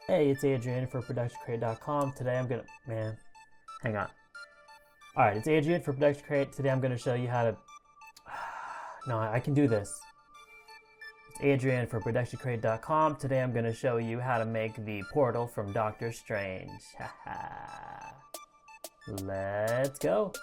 Hey, it's Adrian for ProductionCrate.com. Today I'm gonna, hang on. Alright, it's Adrian for ProductionCrate. Today I'm gonna show you how to, no, I can do this. It's Adrian for ProductionCrate.com. Today I'm gonna show you how to make the portal from Doctor Strange. Let's go.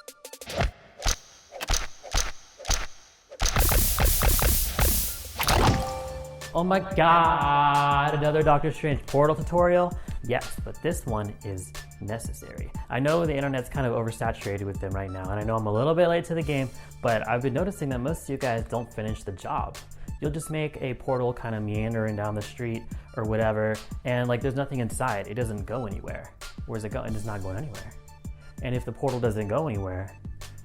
Oh my god, another Doctor Strange portal tutorial? Yes, but this one is necessary. I know the internet's kind of oversaturated with them right now, and I know I'm a little bit late to the game, but I've been noticing that most of you guys don't finish the job. You'll just make a portal kind of meandering down the street or whatever, and like there's nothing inside. It doesn't go anywhere. Where's it going? It's not going anywhere. And if the portal doesn't go anywhere,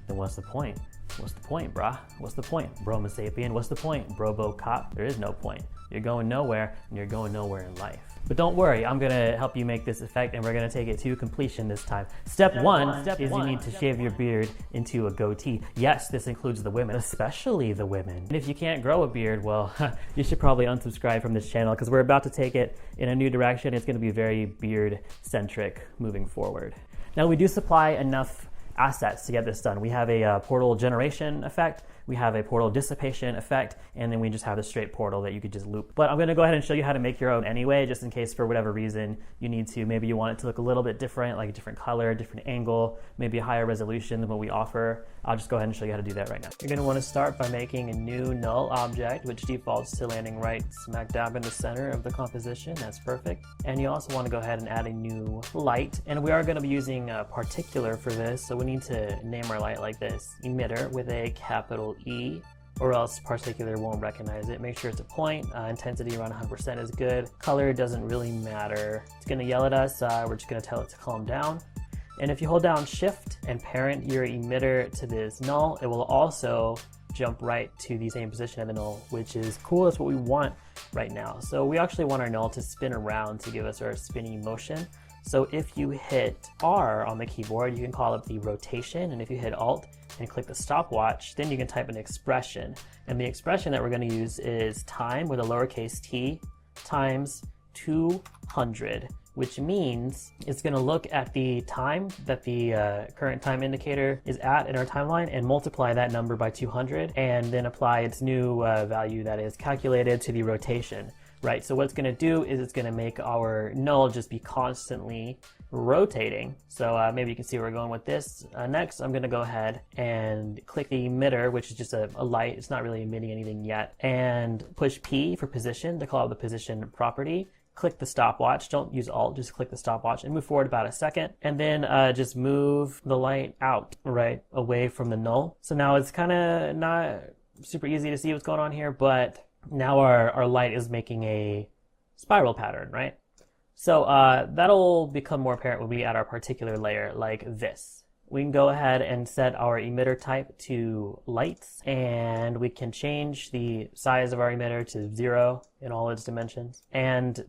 then what's the point? What's the point, brah? What's the point? Broma sapien, what's the point? Brobo cop, there is no point. You're going nowhere, and you're going nowhere in life. But don't worry, I'm gonna help you make this effect, and we're gonna take it to completion this time. Step one is you need to shave your beard into a goatee. Yes, this includes the women, especially the women. And if you can't grow a beard, well, you should probably unsubscribe from this channel, because we're about to take it in a new direction. It's gonna be very beard-centric moving forward. Now, we do supply enough assets to get this done. We have a portal generation effect, we have a portal dissipation effect, and then we just have a straight portal that you could just loop. But I'm going to go ahead and show you how to make your own anyway, just in case for whatever reason you need to. Maybe you want it to look a little bit different, like a different color, different angle, maybe a higher resolution than what we offer. I'll just go ahead and show you how to do that right now. You're going to want to start by making a new null object, which defaults to landing right smack dab in the center of the composition. That's perfect. And you also want to go ahead and add a new light. And we are going to be using a particular for this, so we need to name our light like this: emitter with a capital E, or else particular won't recognize it. Make sure it's a point. Intensity around 100% is good. Color doesn't really matter. It's going to yell at us. We're just going to tell it to calm down. And if you hold down Shift and parent your emitter to this null, it will also jump right to the same position of the null, which is cool. That's what we want right now. So we actually want our null to spin around to give us our spinning motion. So if you hit R on the keyboard, you can call up the rotation, and if you hit Alt and click the stopwatch, then you can type an expression. And the expression that we're going to use is time with a lowercase t times 200, which means it's going to look at the time that the current time indicator is at in our timeline and multiply that number by 200, and then apply its new value that is calculated to the rotation. Right, so what it's going to do is it's going to make our null just be constantly rotating. So maybe you can see where we're going with this. Next, I'm going to go ahead and click the emitter, which is just a light. It's not really emitting anything yet. And push P for position to call out the position property. Click the stopwatch. Don't use Alt, just click the stopwatch and move forward about a second. And then just move the light out, right, away from the null. So now it's kind of not super easy to see what's going on here, but now our light is making a spiral pattern, right? So that'll become more apparent when we add our particular layer like this. We can go ahead and set our emitter type to lights, and we can change the size of our emitter to 0 in all its dimensions, and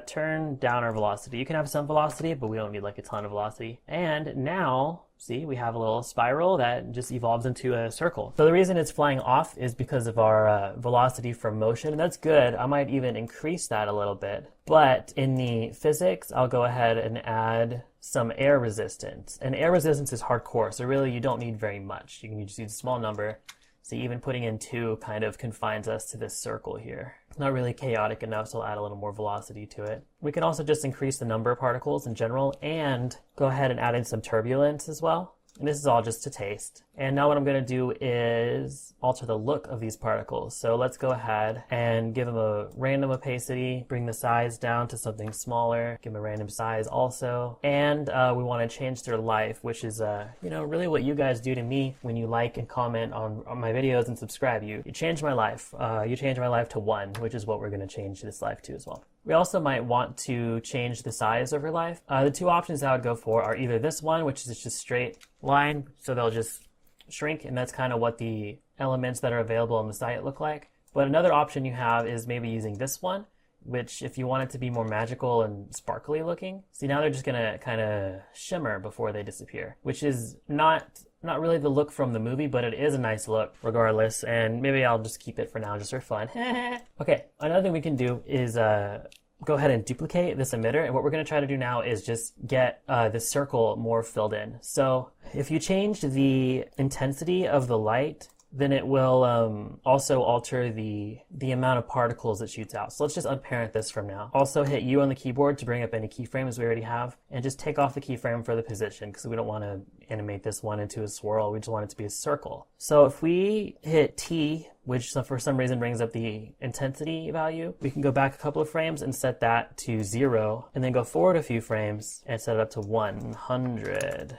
turn down our velocity. You can have some velocity, but we don't need like a ton of velocity. And now, see, we have a little spiral that just evolves into a circle. So the reason it's flying off is because of our velocity from motion, and that's good. I might even increase that a little bit. But in the physics, I'll go ahead and add some air resistance. And air resistance is hardcore, so really you don't need very much. You can just use a small number. So even putting in 2 kind of confines us to this circle here. It's not really chaotic enough, so I'll add a little more velocity to it. We can also just increase the number of particles in general and go ahead and add in some turbulence as well. And this is all just to taste. And now what I'm going to do is alter the look of these particles. So let's go ahead and give them a random opacity, bring the size down to something smaller, give them a random size also. And we want to change their life, which is really what you guys do to me when you like and comment on my videos and subscribe. You change my life. You change my life to 1, which is what we're going to change this life to as well. We also might want to change the size of your life. The 2 options I would go for are either this one, which is just straight line, so they'll just shrink, and that's kind of what the elements that are available on the site look like. But another option you have is maybe using this one, which if you want it to be more magical and sparkly looking, see now they're just gonna kind of shimmer before they disappear, which is not really the look from the movie, but it is a nice look regardless, and maybe I'll just keep it for now just for fun. Okay, another thing we can do is go ahead and duplicate this emitter. And what we're going to try to do now is just get this circle more filled in. So if you change the intensity of the light, then it will also alter the amount of particles it shoots out. So let's just unparent this from now. Also hit U on the keyboard to bring up any keyframes we already have, and just take off the keyframe for the position because we don't want to animate this one into a swirl. We just want it to be a circle. So if we hit T, which for some reason brings up the intensity value, we can go back a couple of frames and set that to 0, and then go forward a few frames and set it up to 100.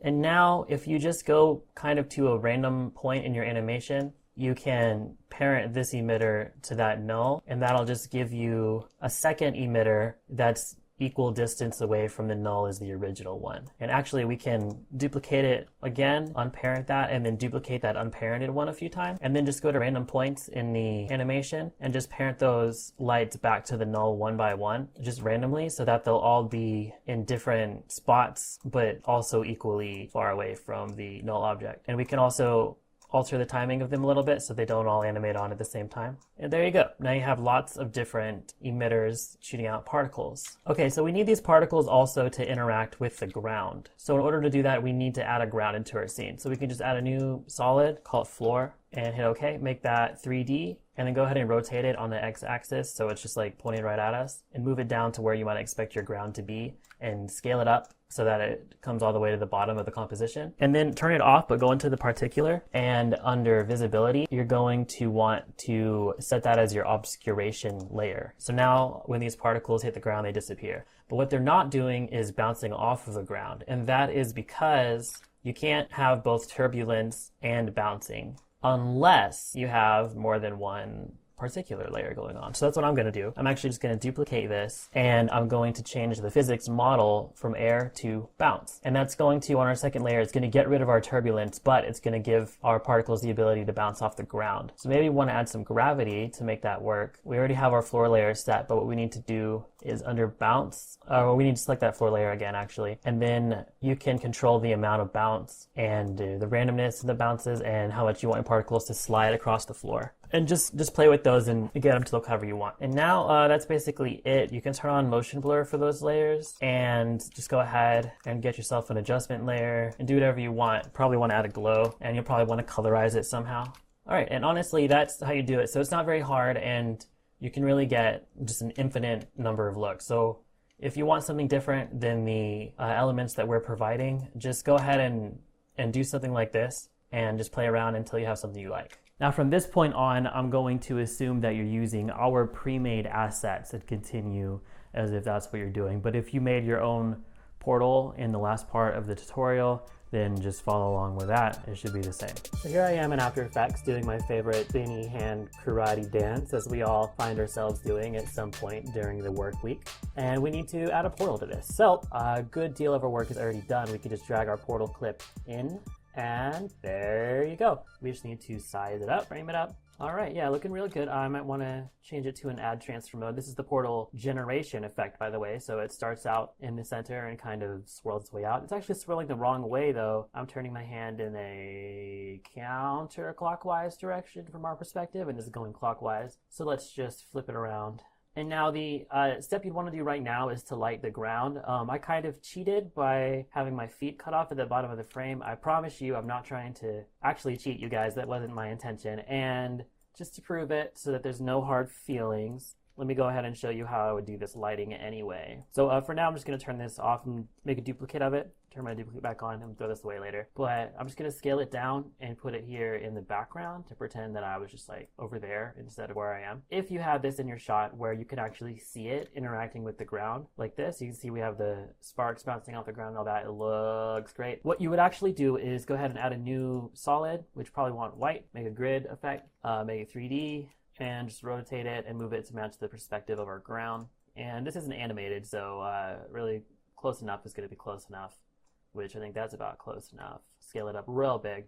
And now if you just go kind of to a random point in your animation, you can parent this emitter to that null, and that'll just give you a second emitter that's equal distance away from the null as the original one. And actually we can duplicate it again, unparent that, and then duplicate that unparented one a few times, and then just go to random points in the animation and just parent those lights back to the null one by one, just randomly, so that they'll all be in different spots but also equally far away from the null object. And we can also alter the timing of them a little bit so they don't all animate on at the same time. And there you go. Now you have lots of different emitters shooting out particles. Okay, so we need these particles also to interact with the ground. So in order to do that, we need to add a ground into our scene. So we can just add a new solid, call it floor, and hit OK, make that 3D, and then go ahead and rotate it on the x-axis so it's just like pointing right at us, and move it down to where you might expect your ground to be, and scale it up so that it comes all the way to the bottom of the composition. And then turn it off, but go into the particular, and under visibility, you're going to want to set that as your obscuration layer. So now when these particles hit the ground, they disappear. But what they're not doing is bouncing off of the ground. And that is because you can't have both turbulence and bouncing unless you have more than one particular layer going on. So that's what I'm going to do. I'm actually just going to duplicate this, and I'm going to change the physics model from air to bounce. And that's going to, on our second layer, it's going to get rid of our turbulence, but it's going to give our particles the ability to bounce off the ground. So maybe we want to add some gravity to make that work. We already have our floor layer set, but what we need to do is under bounce, or we need to select that floor layer again, actually. And then you can control the amount of bounce and the randomness of the bounces and how much you want your particles to slide across the floor. And just play with those and get them to look however you want. And now that's basically it. You can turn on motion blur for those layers and just go ahead and get yourself an adjustment layer and do whatever you want. Probably want to add a glow, and you'll probably want to colorize it somehow. All right, and honestly, that's how you do it. So it's not very hard, and you can really get just an infinite number of looks. So if you want something different than the elements that we're providing, just go ahead and do something like this and just play around until you have something you like. Now from this point on, I'm going to assume that you're using our pre-made assets and continue as if that's what you're doing. But if you made your own portal in the last part of the tutorial, then just follow along with that. It should be the same. So here I am in After Effects doing my favorite spinny hand karate dance, as we all find ourselves doing at some point during the work week. And we need to add a portal to this. So a good deal of our work is already done. We can just drag our portal clip in, and there you go. We just need to size it up, frame it up. All right, yeah, looking real good. I might want to change it to an add transfer mode. This is the portal generation effect, by the way. So it starts out in the center and kind of swirls its way out. It's actually swirling the wrong way, though. I'm turning my hand in a counterclockwise direction from our perspective, and this is going clockwise. So let's just flip it around. And now the step you'd want to do right now is to light the ground. I kind of cheated by having my feet cut off at the bottom of the frame. I promise you I'm not trying to actually cheat, you guys. That wasn't my intention. And just to prove it so that there's no hard feelings, let me go ahead and show you how I would do this lighting anyway. So for now, I'm just going to turn this off and make a duplicate of it. Turn my duplicate back on and throw this away later. But I'm just going to scale it down and put it here in the background to pretend that I was just like over there instead of where I am. If you have this in your shot where you can actually see it interacting with the ground like this, you can see we have the sparks bouncing off the ground and all that. It looks great. What you would actually do is go ahead and add a new solid, which you probably want white, make a grid effect, make it 3D, and just rotate it and move it to match the perspective of our ground. And this isn't animated, so really close enough is going to be close enough, which I think that's about close enough. Scale it up real big.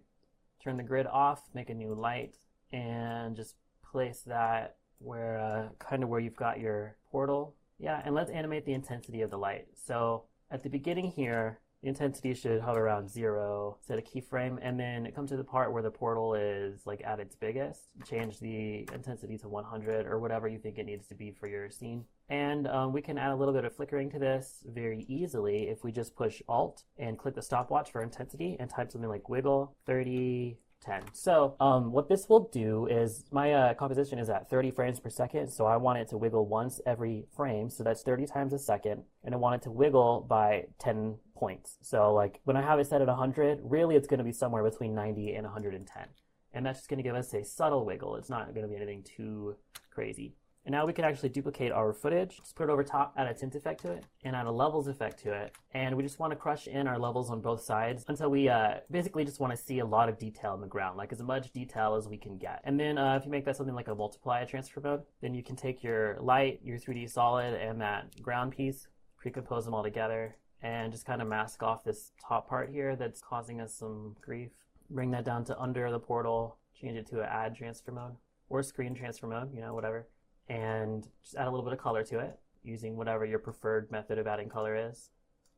Turn the grid off, make a new light, and just place that where kind of where you've got your portal. Yeah, and let's animate the intensity of the light. So at the beginning here, The intensity should hover around 0, set a keyframe, and then come to the part where the portal is like at its biggest. Change the intensity to 100 or whatever you think it needs to be for your scene. And we can add a little bit of flickering to this very easily if we just push Alt and click the stopwatch for intensity and type something like wiggle 30, 10. So what this will do is my composition is at 30 frames per second, so I want it to wiggle once every frame, so that's 30 times a second, and I want it to wiggle by 10 points. So like when I have it set at 100, really it's going to be somewhere between 90 and 110. And that's just going to give us a subtle wiggle. It's not going to be anything too crazy. And now we can actually duplicate our footage, just put it over top, add a tint effect to it, and add a levels effect to it. And we just want to crush in our levels on both sides until we basically just want to see a lot of detail in the ground, like as much detail as we can get. And then if you make that something like a multiply transfer mode, then you can take your light, your 3D solid, and that ground piece, pre-compose them all together, and just kind of mask off this top part here that's causing us some grief. Bring that down to under the portal, change it to an add transfer mode, or screen transfer mode, you know, whatever. And just add a little bit of color to it using whatever your preferred method of adding color is.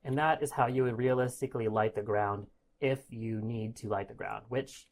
And that is how you would realistically light the ground if you need to light the ground, which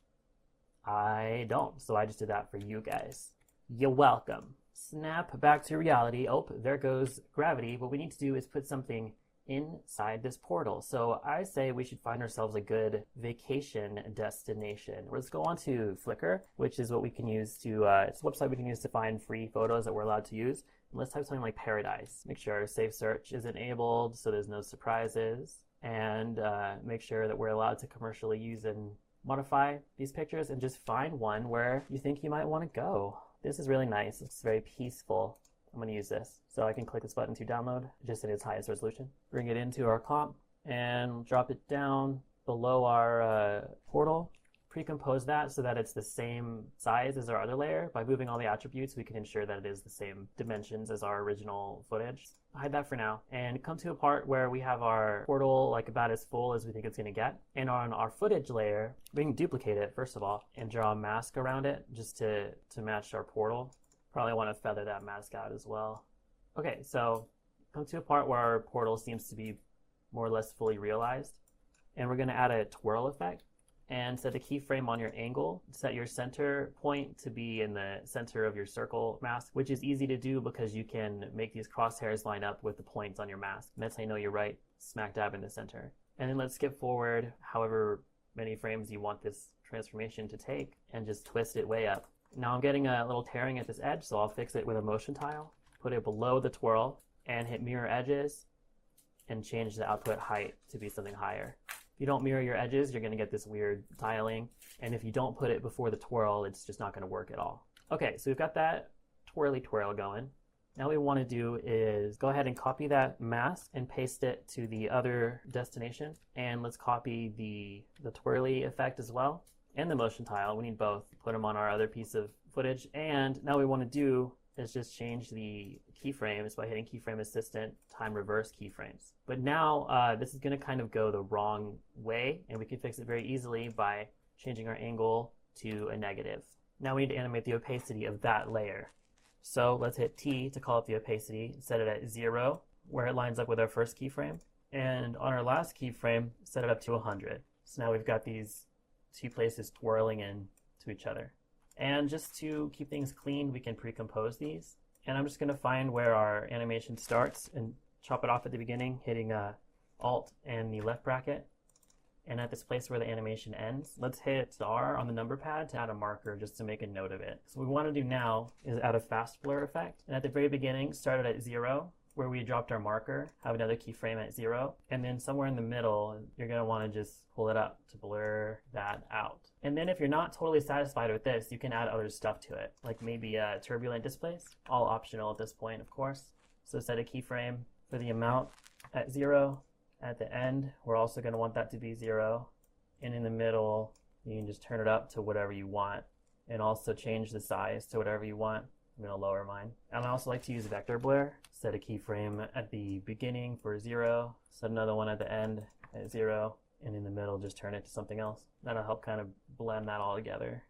I don't. So I just did that for you guys. You're welcome. Snap back to reality. Oh, there goes gravity. What we need to do is put something inside this portal. So I say we should find ourselves a good vacation destination. Let's go on to Flickr, which is what we can use to, it's a website we can use to find free photos that we're allowed to use. And let's type something like paradise. Make sure safe search is enabled so there's no surprises, and make sure that we're allowed to commercially use and modify these pictures, and just find one where you think you might want to go. This is really nice. It's very peaceful. I'm going to use this. So I can click this button to download just in its highest resolution. Bring it into our comp and drop it down below our portal. Pre-compose that so that it's the same size as our other layer. By moving all the attributes, we can ensure that it is the same dimensions as our original footage. Hide that for now and come to a part where we have our portal like about as full as we think it's going to get. And on our footage layer, we can duplicate it first of all and draw a mask around it just to match our portal. Probably want to feather that mask out as well. Okay, so come to a part where our portal seems to be more or less fully realized. And we're going to add a twirl effect and set a keyframe on your angle. Set your center point to be in the center of your circle mask, which is easy to do because you can make these crosshairs line up with the points on your mask. And that's how you know you're right smack dab in the center. And then let's skip forward however many frames you want this transformation to take and just twist it way up. Now I'm getting a little tearing at this edge, so I'll fix it with a motion tile. Put it below the twirl and hit mirror edges and change the output height to be something higher. If you don't mirror your edges, you're going to get this weird tiling. And if you don't put it before the twirl, it's just not going to work at all. Okay, so we've got that twirly twirl going. Now what we want to do is go ahead and copy that mask and paste it to the other destination. And let's copy the twirly effect as well. And the motion tile. We need both. Put them on our other piece of footage. And now what we want to do is just change the keyframes by hitting keyframe assistant, time reverse keyframes. But now this is going to kind of go the wrong way, and we can fix it very easily by changing our angle to a negative. Now we need to animate the opacity of that layer. So let's hit T to call up the opacity, set it at 0, where it lines up with our first keyframe. And on our last keyframe, set it up to 100. So now we've got these two places twirling into each other. And just to keep things clean, we can pre-compose these. And I'm just going to find where our animation starts and chop it off at the beginning, hitting Alt and the left bracket. And at this place where the animation ends, let's hit R on the number pad to add a marker just to make a note of it. So what we want to do now is add a fast blur effect. And at the very beginning, start it at 0, where we dropped our marker, have another keyframe at 0, and then somewhere in the middle, you're going to want to just pull it up to blur that out. And then if you're not totally satisfied with this, you can add other stuff to it, like maybe turbulent displace, all optional at this point, of course. So set a keyframe for the amount at 0. At the end, we're also going to want that to be 0. And in the middle, you can just turn it up to whatever you want, and also change the size to whatever you want. I'm going to lower mine. And I also like to use vector blur. Set a keyframe at the beginning for 0, set another one at the end at 0, and in the middle just turn it to something else. That'll help kind of blend that all together.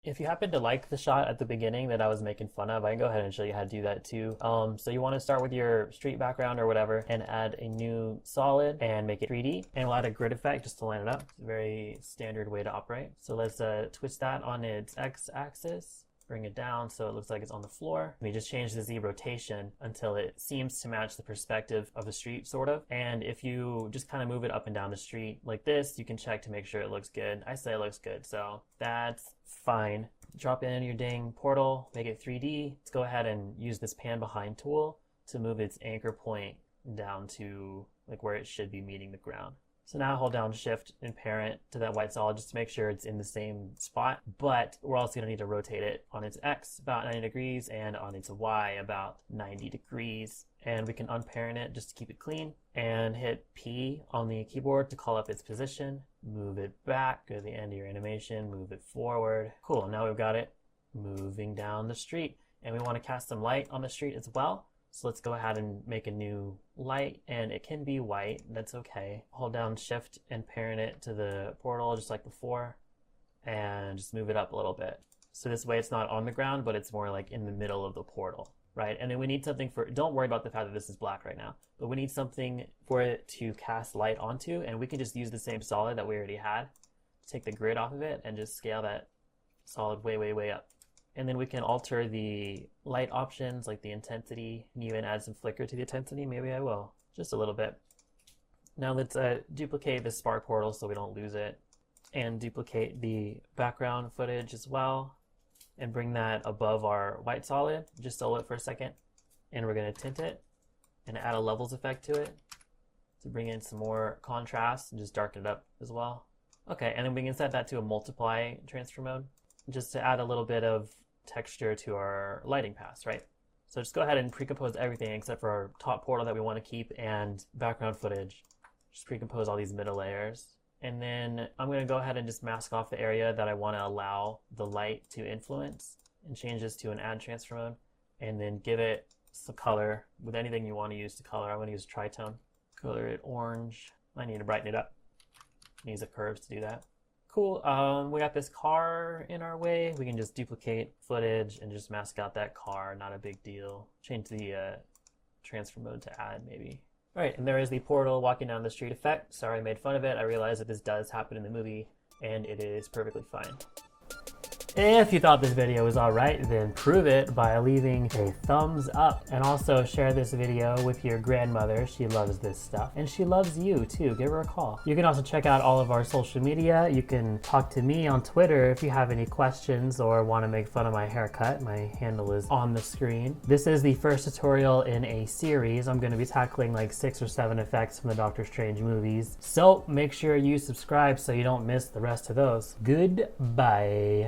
If you happen to like the shot at the beginning that I was making fun of, I can go ahead and show you how to do that too. So you want to start with your street background or whatever and add a new solid and make it 3D. And we'll add a grid effect just to line it up. It's a very standard way to operate. So let's twist that on its x-axis. Bring it down so it looks like it's on the floor. We just change the Z rotation until it seems to match the perspective of the street, sort of. And if you just kind of move it up and down the street like this, you can check to make sure it looks good. I say it looks good, so that's fine. Drop in your dang portal, make it 3D. Let's go ahead and use this pan behind tool to move its anchor point down to like where it should be meeting the ground. So now hold down shift and parent to that white solid just to make sure it's in the same spot, but we're also gonna need to rotate it on its X about 90 degrees and on its Y about 90 degrees. And we can unparent it just to keep it clean and hit P on the keyboard to call up its position, move it back, go to the end of your animation, move it forward. Cool, now we've got it moving down the street and we wanna cast some light on the street as well. So let's go ahead and make a new light, and it can be white, that's okay. Hold down shift and parent it to the portal just like before, and just move it up a little bit. So this way it's not on the ground, but it's more like in the middle of the portal, right? And then we need something for, don't worry about the fact that this is black right now, but we need something for it to cast light onto, and we can just use the same solid that we already had. Take the grid off of it and just scale that solid way, way, way up. And then we can alter the light options, like the intensity, and even add some flicker to the intensity. Maybe I will, just a little bit. Now let's duplicate the spark portal so we don't lose it, and duplicate the background footage as well, and bring that above our white solid. Just hold it for a second, and we're gonna tint it and add a levels effect to it to bring in some more contrast and just darken it up as well. Okay, and then we can set that to a multiply transfer mode, just to add a little bit of texture to our lighting pass, right? So just go ahead and pre-compose everything except for our top portal that we want to keep and background footage. Just pre-compose all these middle layers. And then I'm going to go ahead and just mask off the area that I want to allow the light to influence and change this to an add transfer mode. And then give it some color with anything you want to use to color. I'm going to use tritone. Color it orange. I need to brighten it up. Use the curves to do that. Cool, we got this car in our way. We can just duplicate footage and just mask out that car, not a big deal. Change the transfer mode to add maybe. All right, and there is the portal walking down the street effect. Sorry I made fun of it. I realize that this does happen in the movie and it is perfectly fine. If you thought this video was alright, then prove it by leaving a thumbs up. And also share this video with your grandmother. She loves this stuff. And she loves you too. Give her a call. You can also check out all of our social media. You can talk to me on Twitter if you have any questions or want to make fun of my haircut. My handle is on the screen. This is the first tutorial in a series. I'm going to be tackling like 6 or 7 effects from the Doctor Strange movies. So make sure you subscribe so you don't miss the rest of those. Goodbye.